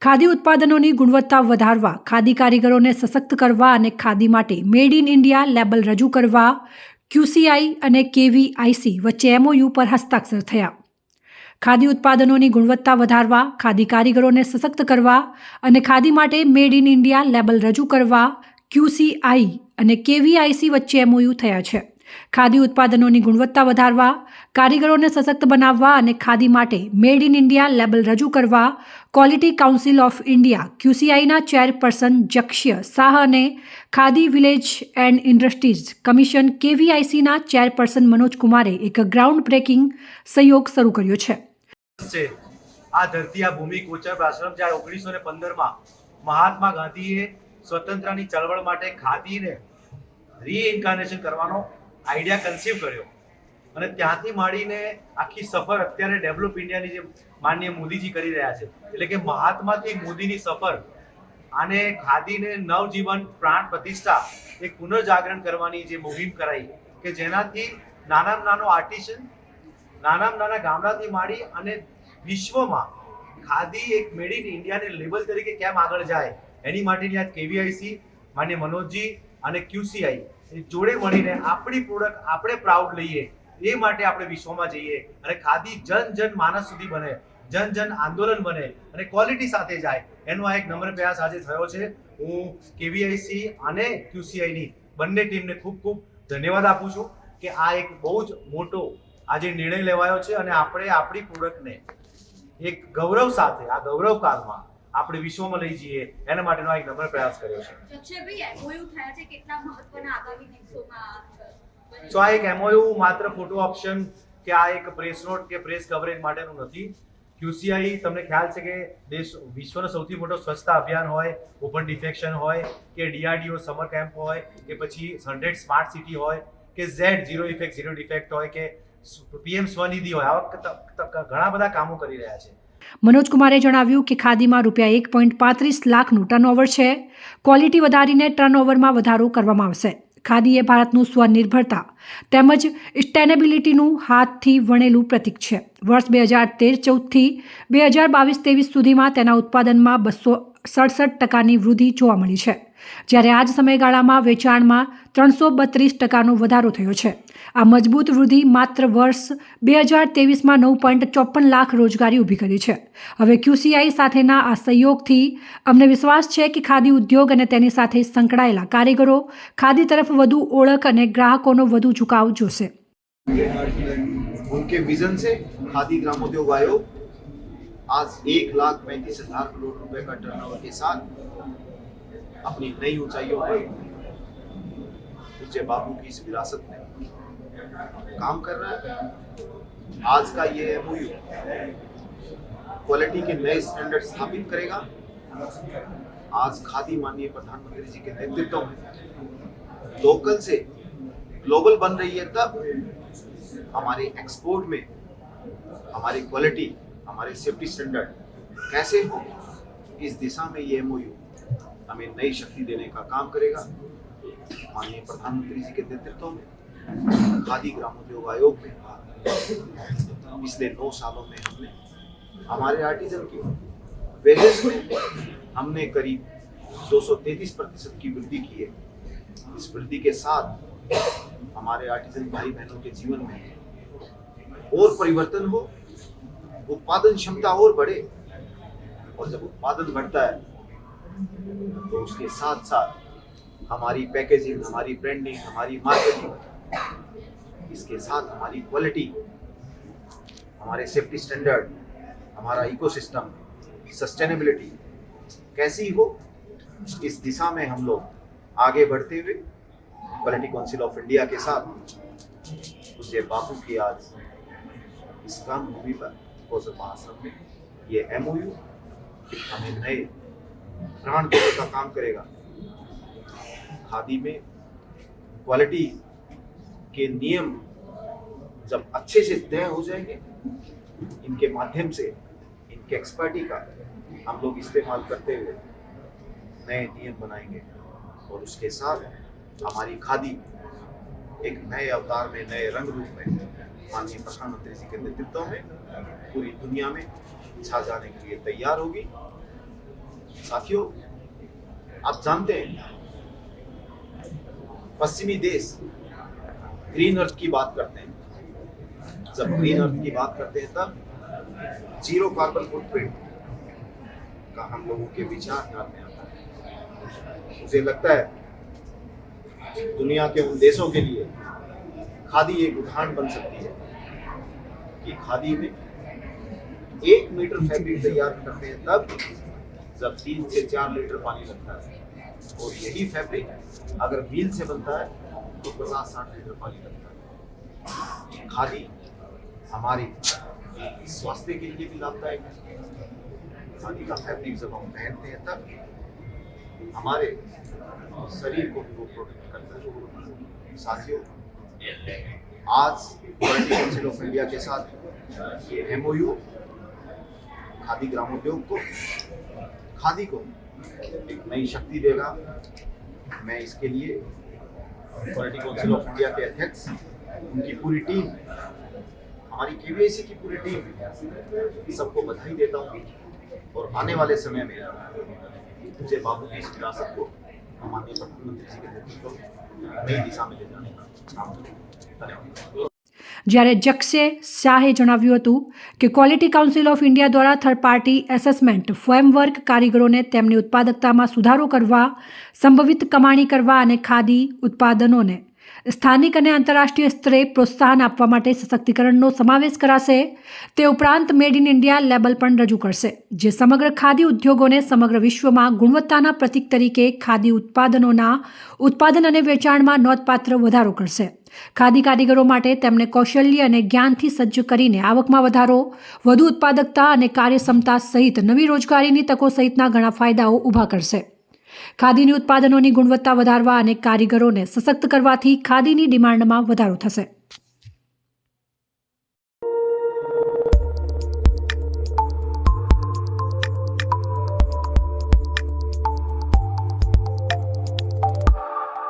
ખાદી ઉત્પાદનોની ગુણવત્તા વધારવા, ખાદી કારીગરોને સશક્ત કરવા અને ખાદી માટે મેડ ઇન ઇન્ડિયા લેબલ રજૂ કરવા QCI અને KVIC વચ્ચે MOU પર હસ્તાક્ષર થયા. ખાદી ઉત્પાદનોની ગુણવત્તા વધારવા, ખાદી કારીગરોને સશક્ત કરવા અને ખાદી માટે મેડ ઇન ઇન્ડિયા લેબલ રજૂ કરવા QCI અને KVIC વચ્ચે MOU થયા છે. ખાદી ઉત્પાદનોની ગુણવત્તા વધારવા, કારીગરોને સશક્ત બનાવવા અને ખાદી માટે મેડ ઇન ઇન્ડિયા લેબલ રજૂ કરવા ક્વોલિટી કાઉન્સિલ ઓફ ઇન્ડિયા QCIના ચેરપર્સન જક્ષ્ય શાહ અને Khadi village and industries commission KVICના ચેરપર્સન મનોજ કુમારે એક ગ્રાઉન્ડ બ્રેકિંગ સહયોગ શરૂ કર્યો છે. આ ધરતી, આ ભૂમિ, કોચર આશ્રમ જ્યારે 1915માં મહાત્મા ગાંધીએ સ્વતંત્રની ચળવળ માટે ખાદીને રીઇન્કાર્નેશન કરવાનો આઈડિયા કન્સીવ કર્યો અને ત્યાંથી માંડીને આખી સફર અત્યારે ડેવલપ ઇન્ડિયાની જે માનનીય મોદીજી કરી રહ્યા છે, એટલે કે મહાત્માથી મોદીની સફર આને ખાદીને નવજીવન, પ્રાણ પ્રતિષ્ઠા, એક પુનર્જાગરણ કરવાની જે મુહિમ કરાઈ કે જેનાથી નાનામાં નાનો આર્ટિસન, નાનામાં નાના ગામડાથી માંડી અને વિશ્વમાં ખાદી એક મેડ ઇન ઇન્ડિયાને લેબલ તરીકે કેમ આગળ જાય એની માટેની આ KVIC, માન્ય મનોજજી અને QCI જોડે મળીને આપણી પ્રોડક્ટ આપણે પ્રાઉડ લઈએ એ માટે આપણે વિશ્વમાં જઈએ અને ખાદી જન જન માનસ સુધી બને, જન જન આંદોલન બને અને ક્વોલિટી સાથે જાય, એનો આ એક નમ્ર પ્રયાસ આજે થયો છે. હું KVIC અને QCIની બંને ટીમને ખૂબ ખૂબ ધન્યવાદ આપું છું કે આ એક બહુ જ મોટો આજે નિર્ણય લેવાયો છે અને આપણે આપણી પ્રોડક્ટને એક ગૌરવ સાથે આ ગૌરવકાળમાં આપણે વિશ્વમાં લઈ જઈએ એના માટેનો એક નમ્ર પ્રયાસ કર્યો છે. તો આ એક MOU માત્ર ફોટો ઓપ્શન કે આ એક પ્રેસ નોટ કે પ્રેસ કવરેજ માટેનું નથી. QCI તમને ખ્યાલ છે કે વિશ્વનો સૌથી મોટો સ્વચ્છતા અભિયાન હોય, ઓપન ડિફેક્શન હોય કે DRDO સમર કેમ્પ હોય કે પછી 100 સ્માર્ટ સિટી હોય કે Z zero effect zero defect હોય કે PM સ્વનિધિ હોય, આવા ઘણા બધા કામો કરી રહ્યા છે. મનોજ કુમારે જણાવ્યું કે ખાદીમાં ₹1.35 લાખનું ટર્નઓવર છે. ક્વોલિટી વધારીને ટર્નઓવરમાં વધારો કરવામાં આવશે. ખાદી એ ભારતનું સ્વનિર્ભરતા તેમજ સસ્ટેનેબિલિટીનું હાથથી વણેલું પ્રતીક છે. વર્ષ 2013-14થી 2022-23 સુધીમાં તેના ઉત્પાદનમાં 267% વૃદ્ધિ જોવા મળી છે, જ્યારે આ જ સમયગાળામાં વેચાણમાં 332% વધારો થયો છે. આ મજબૂત વૃદ્ધિ માત્ર વર્ષ 2023માં 9.54 લાખ રોજગારી ઊભી કરી છે. હવે QCI સાથેના આ સહયોગથી અમને વિશ્વાસ છે કે ખાદી ઉદ્યોગ અને તેની સાથે સંકળાયેલા કારીગરો ખાદી તરફ વધુ ઓળખ અને ગ્રાહકોનો વધુ ઝુકાવ જોશે. उनके विजन से खादी ग्रामोद्योग आयोग आज 1,35,000 करोड़ रुपए का टर्नओवर के साथ अपनी नई ऊंचाइयों पर पूज्य बापू की इस विरासत में काम कर रहा है. आज का ये MOU क्वालिटी के नए स्टैंडर्ड स्थापित करेगा. आज खादी माननीय प्रधानमंत्री जी के नेतृत्व में लोकल से ग्लोबल बन रही है, तब हमारे एक्सपोर्ट में हमारी क्वालिटी, हमारे सेफ्टी स्टैंडर्ड कैसे हो, इस दिशा में ये MOU हमें नई शक्ति देने का काम करेगा. माननीय प्रधानमंत्री जी के नेतृत्व में खादी ग्रामोद्योग आयोग में पिछले 9 सालों में हमने हमारे आर्टिजन की वेजेस में हमने करीब 233% की वृद्धि की है. इस वृद्धि के साथ हमारे आर्टिजन भाई बहनों के जीवन में और परिवर्तन हो, उत्पादन क्षमता और बढ़े, और जब उत्पादन बढ़ता है तो उसके साथ साथ हमारी पैकेजिंग, हमारी ब्रांडिंग, हमारी मार्केटिंग, इसके साथ हमारी क्वालिटी, हमारे सेफ्टी स्टैंडर्ड, हमारा इकोसिस्टम, सस्टेनेबिलिटी कैसी हो, इस दिशा में हम लोग आगे बढ़ते हुए क्वालिटी काउंसिल ऑफ इंडिया के साथ पूज्य बापू की आज इस काम भूमि पर कोचर आश्रम में ये MOU हमें नए प्राण देने का काम करेगा. खादी में क्वालिटी के नियम जब अच्छे से तय हो जाएंगे, इनके माध्यम से इनके एक्सपर्टी का हम लोग इस्तेमाल करते हुए नए नियम बनाएंगे और उसके साथ हमारी खादी एक नए अवतार में, नए रंग रूप में माननीय प्रधानमंत्री जी के नेतृत्व में पूरी दुनिया में छा जाने के लिए तैयार होगी. साथियों, आप जानते हैं पश्चिमी देश ग्रीन अर्थ की बात करते हैं। जब ग्रीन अर्थ की बात करते हैं तब जीरो कार्बन फुटप्रिंट का हम लोगों के विचार ध्यान में आता है। मुझे लगता है दुनिया के उन देशों के लिए खादी एक उदाहरण बन सकती है कि खादी में 1 मीटर फैब्रिक तैयार करते हैं तब जब 3 से 4 लीटर पानी लगता है, और यही फैब्रिक अगर मील से बनता है तो 50-60 लीटर पानी लगता है। खादी हमारी स्वास्थ्य के लिए भी लाभदायक है। खादी का फैब्रिक जब हम पहनते हैं तब हमारे शरीर को भी वो प्रोटेक्ट करता है। साथियों, आज वर्ल्ड काउंसिल ऑफ इंडिया के साथ MOU खादी ग्रामोद्योग को, खादी को एक नई शक्ति देगा। मैं इसके लिए वर्ल्ड काउंसिल ऑफ इंडिया के अध्यक्ष, उनकी पूरी टीम, हमारी KVIC की पूरी टीम, सबको बधाई देता हूँ। और आने वाले समय में मुझे बापू की इस विरासत को माननीय प्रधानमंत्री जी के नेतृत्व में नई दिशा में ले जाने का काम करूँगा। धन्यवाद। જ્યારે જક્ષે શાહે જણાવ્યું હતું કે ક્વોલિટી કાઉન્સિલ ઓફ ઇન્ડિયા દ્વારા થર્ડ પાર્ટી એસેસમેન્ટ ફ્રેમવર્ક કારીગરોને તેમની ઉત્પાદકતામાં સુધારો કરવા, સંભવિત કમાણી કરવા અને ખાદી ઉત્પાદનોને સ્થાનિક અને આંતરરાષ્ટ્રીય સ્તરે પ્રોત્સાહન આપવા માટે સશક્તિકરણનો સમાવેશ કરાશે। તે ઉપરાંત મેડ ઇન ઇન્ડિયા લેબલ પણ રજૂ કરશે, જે સમગ્ર ખાદી ઉદ્યોગોને સમગ્ર વિશ્વમાં ગુણવત્તાના પ્રતીક તરીકે ખાદી ઉત્પાદનોના ઉત્પાદન અને વેચાણમાં નોંધપાત્ર વધારો કરશે। ખાદી કારીગરો માટે તેમને કૌશલ્ય અને જ્ઞાનથી સજ્જ કરીને આવકમાં વધારો, વધુ ઉત્પાદકતા અને કાર્યક્ષમતા સહિત નવી રોજગારીની તકો સહિતના ઘણા ફાયદાઓ ઊભા કરશે। ખાદીની ઉત્પાદનોની ગુણવત્તા વધારવા અને કારીગરોને સશક્ત કરવાથી ખાદીની ડિમાન્ડમાં વધારો થશે।